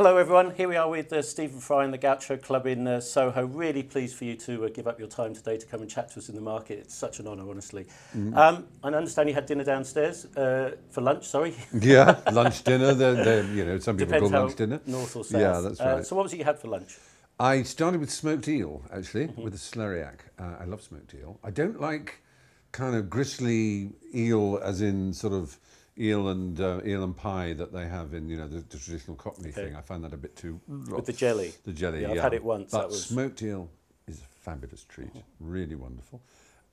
Hello everyone, here we are with Stephen Fry and the Gaucho Club in Soho. Really pleased for you to give up your time today to come and chat to us in the market. It's such an honour, honestly. I understand you had dinner downstairs for lunch, sorry. Yeah, lunch, dinner, some people Depends call lunch dinner. North or south. Yeah, that's right. So what was it you had for lunch? I started with smoked eel, actually, with a slurriac. I love smoked eel. I don't like kind of gristly eel as in sort of eel and pie that they have in the traditional Cockney thing. I find that a bit too with the jelly. The jelly, yeah. I've had it once. But smoked eel is a fabulous treat, really wonderful.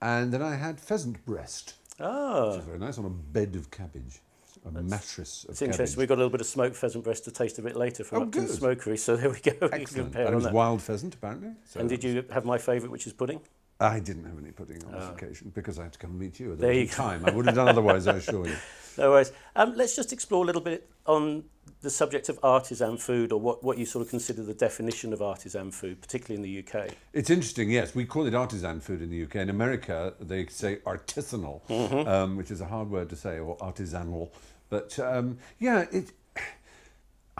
And then I had pheasant breast, which is very nice, on a bed of cabbage, mattress of It's cabbage. interesting. We've got a little bit of smoked pheasant breast to taste a bit later from Upton Smokery. So there we go. Excellent. And it was wild pheasant, apparently. So and did you have my favourite, which is pudding? I didn't have any pudding on this occasion because I had to come and meet you. There you go. Time. I would have done otherwise, I assure you. No worries. Let's just explore a little bit on the subject of artisan food, or what you sort of consider the definition of artisan food, particularly in the UK. It's interesting, yes. We call it artisan food in the UK. In America, they say artisanal, which is a hard word to say, or artisanal. But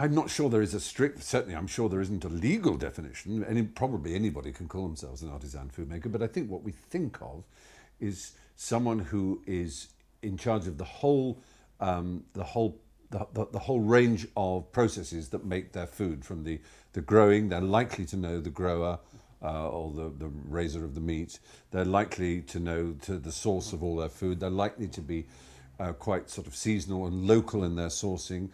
I'm not sure there is a strict, certainly I'm sure there isn't a legal definition. Probably anybody can call themselves an artisan food maker, but I think what we think of is someone who is in charge of the whole range of processes that make their food, from the growing. They're likely to know the grower or the raiser of the meat. They're likely to know the source of all their food. They're likely to be quite sort of seasonal and local in their sourcing.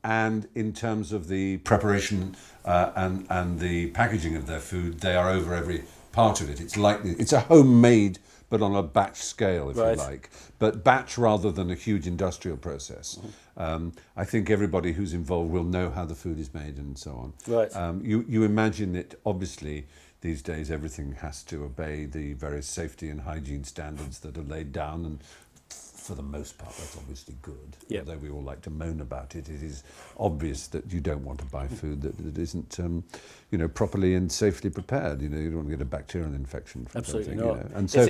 And in terms of the preparation and the packaging of their food, they are over every part of it. It's a homemade, but on a batch scale, if you like. But batch rather than a huge industrial process. I think everybody who's involved will know how the food is made and so on. Right. You imagine that obviously these days everything has to obey the various safety and hygiene standards that are laid down, and for the most part, that's obviously good. Yep. Although we all like to moan about it, it is obvious that you don't want to buy food that isn't, properly and safely prepared. You don't want to get a bacterial infection from Absolutely something. not. And so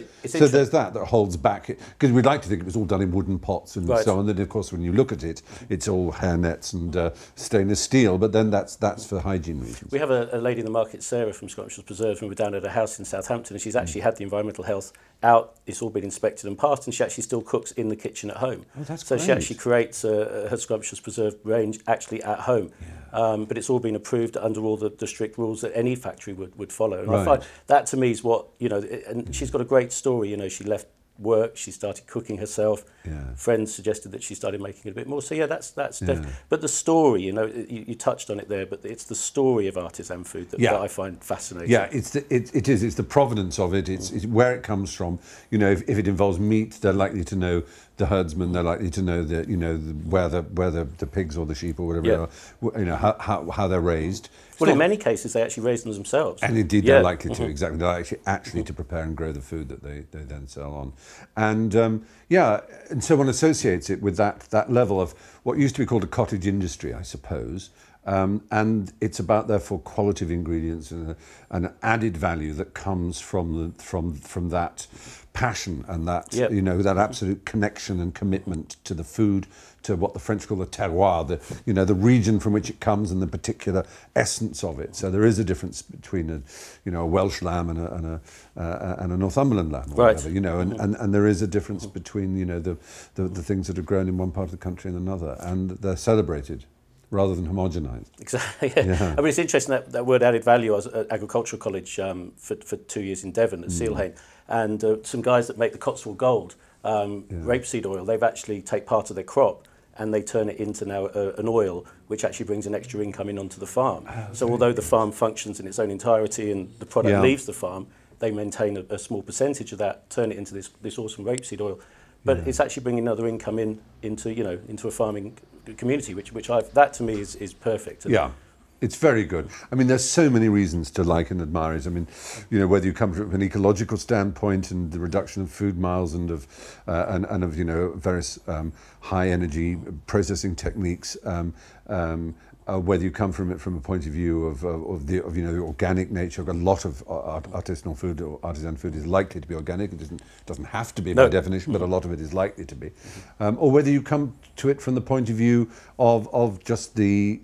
there's that holds back, because we'd like to think it was all done in wooden pots and so on. Then of course, when you look at it, it's all hair nets and stainless steel. But then that's for hygiene reasons. We have a lady in the market, Sarah from Scottish Preserves, and we're down at a house in Southampton, and she's actually had the environmental health out. It's all been inspected and passed, and she actually still cooks in the kitchen at home. Oh, that's so great. She actually creates her scrumptious preserved range actually at home. Yeah. But it's all been approved under all the strict rules that any factory would follow. And I find that, to me, is what, and she's got a great story. She left work, she started cooking herself. Friends suggested that she started making it a bit more. So that's but the story, you touched on it there, but it's the story of artisan food that I find fascinating. Yeah, it's the provenance of it. It's where it comes from. If it involves meat, they're likely to know the herdsman. They're likely to know where the pigs or the sheep or whatever are, how they're raised. Well, in many cases, they actually raise them themselves. And indeed, they're likely to, exactly. They're actually to prepare and grow the food that they then sell on. And and so one associates it with that level of what used to be called a cottage industry, I suppose. And it's about, therefore, quality of ingredients and an added value that comes from that passion and that that absolute connection and commitment to the food, to what the French call the terroir, the region from which it comes and the particular essence of it. So there is a difference between a Welsh lamb and a Northumberland lamb, or whatever, and there is a difference between the things that are grown in one part of the country and another, and they're celebrated rather than homogenised. Exactly. Yeah. I mean, it's interesting that word added value. I was at agricultural college for 2 years in Devon at Sealhain, and some guys that make the Cotswold Gold rapeseed oil, they've actually take part of their crop and they turn it into now an oil which actually brings an extra income in onto the farm. So although the farm functions in its own entirety and the product leaves the farm, they maintain a small percentage of that, turn it into this awesome rapeseed oil. But it's actually bringing another income into a farming community, which that to me is perfect. Yeah. It's very good. I mean, there's so many reasons to like and admire it. I mean, whether you come from an ecological standpoint and the reduction of food miles and of various high energy processing techniques, whether you come from it from a point of view of the organic nature. A lot of artisanal food or artisan food is likely to be organic. It doesn't have to be by definition, but a lot of it is likely to be. Or whether you come to it from the point of view of just the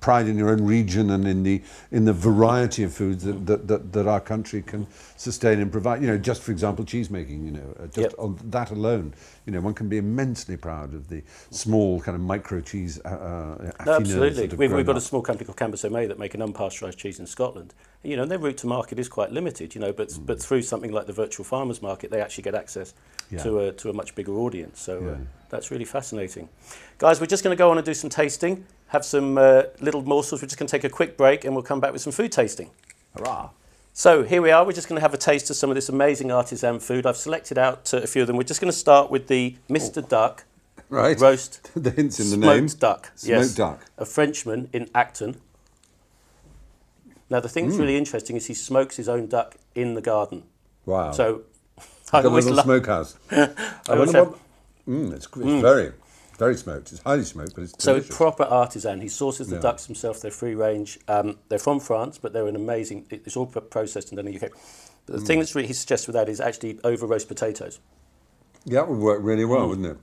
pride in your own region and in the variety of foods that our country can sustain and provide. Just for example, cheese making. Just on that alone, one can be immensely proud of the small kind of micro cheese. Absolutely, we've got a small company called Cambus-May that make an unpasteurised cheese in Scotland. And their route to market is quite limited. But through something like the virtual farmers market, they actually get access to a much bigger audience. So that's really fascinating, guys. We're just going to go on and do some tasting, have some little morsels. We're just going to take a quick break, and we'll come back with some food tasting. Hurrah! So here we are. We're just going to have a taste of some of this amazing artisan food. I've selected out a few of them. We're just going to start with the Mr. Duck. Right. Roast. The hints in the name. Smoked duck. Smoked duck. A Frenchman in Acton. Now the thing that's really interesting is he smokes his own duck in the garden. Wow. So I got a little smokehouse. It's very, very smoked. It's highly smoked, but it's delicious. So proper artisan. He sources the ducks himself. They're free range. They're from France, but they're an amazing. It's all processed and done in the UK. But the thing he suggests with that is actually over roast potatoes. Yeah, that would work really well, wouldn't it?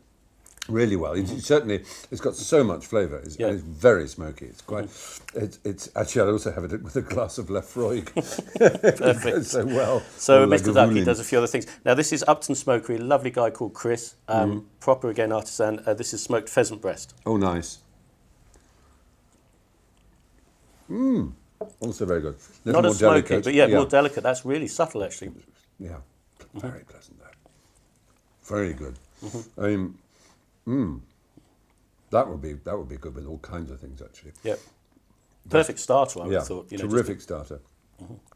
Really well. It's got so much flavour. It's very smoky. It's quite. It's actually. I also have it with a glass of Lefroy. Perfect. It goes so well. So Mr. Duck, he does a few other things. Now this is Upton Smokery. A lovely guy called Chris. Proper again artisan. This is smoked pheasant breast. Oh, nice. Also very good. Not as smoky, but more delicate. That's really subtle, actually. Yeah, very pleasant though. Very good. I mean. That would be good with all kinds of things, actually. Yep. Perfect starter, I would have thought. Terrific starter.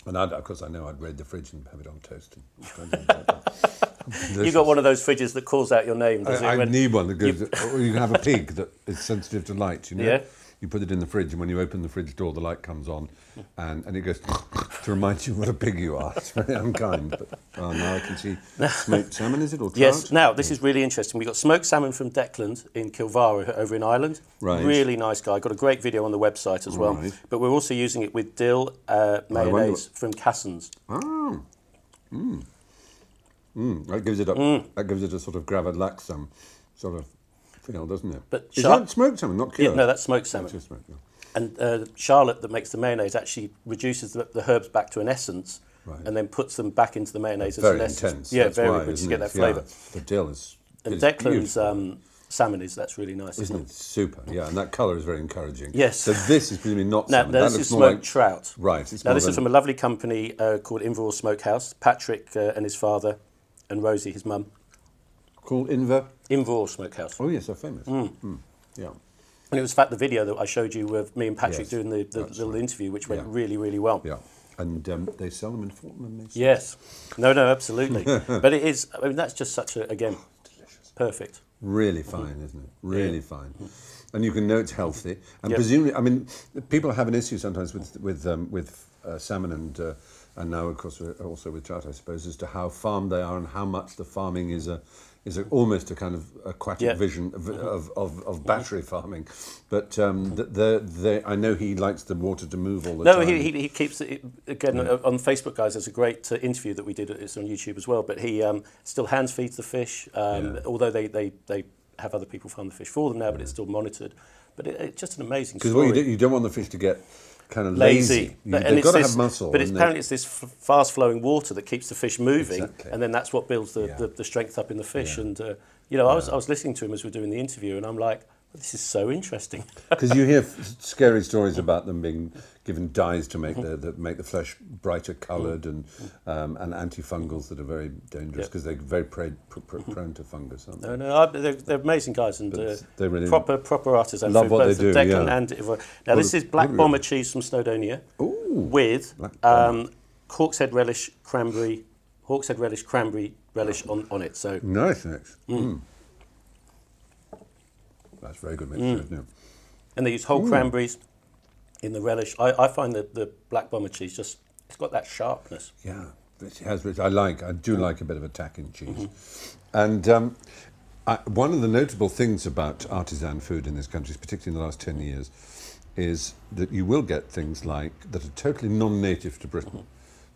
And of course, I know I'd raid the fridge and have it on toast. You got one of those fridges that calls out your name, does it? I need one that goes. Or you can have a pig that is sensitive to light. Yeah. You put it in the fridge, and when you open the fridge door, the light comes on, and it goes to remind you what a pig you are. It's very unkind. But now I can see smoked salmon, is it, or trout? Yes. Now, this is really interesting. We've got smoked salmon from Declan in Kilvara over in Ireland. Right. Really nice guy. Got a great video on the website as well. Right. But we're also using it with dill mayonnaise from Casson's. Oh. That gives it a sort of gravlax sort of feel, doesn't it? But is that smoked salmon, not cured? No, that's smoked salmon. That's smoked, And Charlotte, that makes the mayonnaise, actually reduces the herbs back to an essence, and then puts them back into the mayonnaise as an essence. Very intense. Yeah, that's very why, good to get that flavour. The dill is. And Declan's salmon that's really nice, isn't it? Super, yeah, and that colour is very encouraging. Yes. So this is presumably not salmon. Now, this is smoked trout. Right. Now, this is from a lovely company called Interivew Smokehouse. Patrick and his father, and Rosie, his mum. Called Interivew Smokehouse. Oh, yes, they're famous. Yeah. And it was, in fact, the video that I showed you of me and Patrick doing the little interview, which went really, really well. Yeah. And they sell them in Fortnum. Yes. No, absolutely. But it is, I mean, that's just such a, again, delicious. Perfect. Really fine, isn't it? Really fine. And you can know it's healthy. And presumably, I mean, people have an issue sometimes with salmon and now, of course, also with trout, I suppose, as to how farmed they are and how much the farming is almost a kind of aquatic vision of battery farming. But I know he likes the water to move all the time. No, he keeps it, again, on Facebook, guys, there's a great interview that we did, it's on YouTube as well, but he still hands feeds the fish, although they have other people farm the fish for them now, but it's still monitored. But it's just an amazing story. Because you don't want the fish to get kind of lazy. They've got to have muscle. But apparently it's this fast-flowing water that keeps the fish moving, and then that's what builds the strength up in the fish. Yeah. And I was listening to him as we were doing the interview, and I'm like, this is so interesting. Because you hear scary stories about them being given dyes to make the flesh brighter coloured, and antifungals that are very dangerous because they're very prone to fungus, aren't they? No, they're amazing guys, and they're really proper artisans. Love what they do. Now this is black bomber cheese from Snowdonia with hawk's head relish cranberry relish on it. So nice mix. That's very good mixture, isn't it? And they use whole cranberries in the relish. I find that the black bomber cheese it's got that sharpness. Yeah, it has. Which I do like a bit of a tack in cheese. And one of the notable things about artisan food in this country, particularly in the last 10 years, is that you will get things like that are totally non-native to Britain,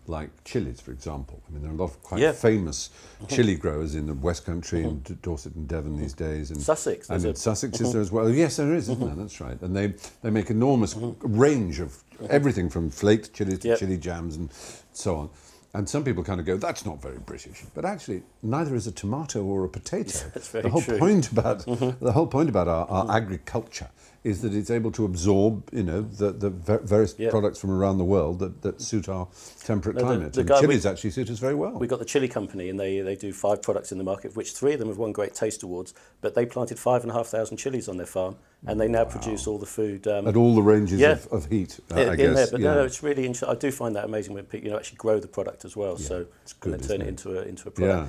like chilies, for example. I mean, there are a lot of quite famous chili growers in the West Country and Dorset and Devon these days. And Sussex. And in Sussex is there as well. Yes, there is, isn't there? That's right. And they make enormous range of everything from flaked chilies to chili jams and so on. And some people kind of go, that's not very British. But actually, neither is a tomato or a potato. That's very the whole true. the whole point about our agriculture is that it's able to absorb, the various products from around the world that suit our temperate climate. And chilies actually suit us very well. We've got the chili company, and they do 5 products in the market, of which 3 of them have won Great Taste Awards. But they planted 5,500 chilies on their farm, and they now produce all the food at all the ranges of heat. I guess. There. But no, it's really interesting. I do find that amazing when people actually grow the product as well. So it's good, and then turn it into a product. Yeah.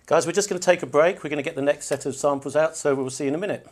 Guys, we're just going to take a break. We're going to get the next set of samples out. So we'll see you in a minute.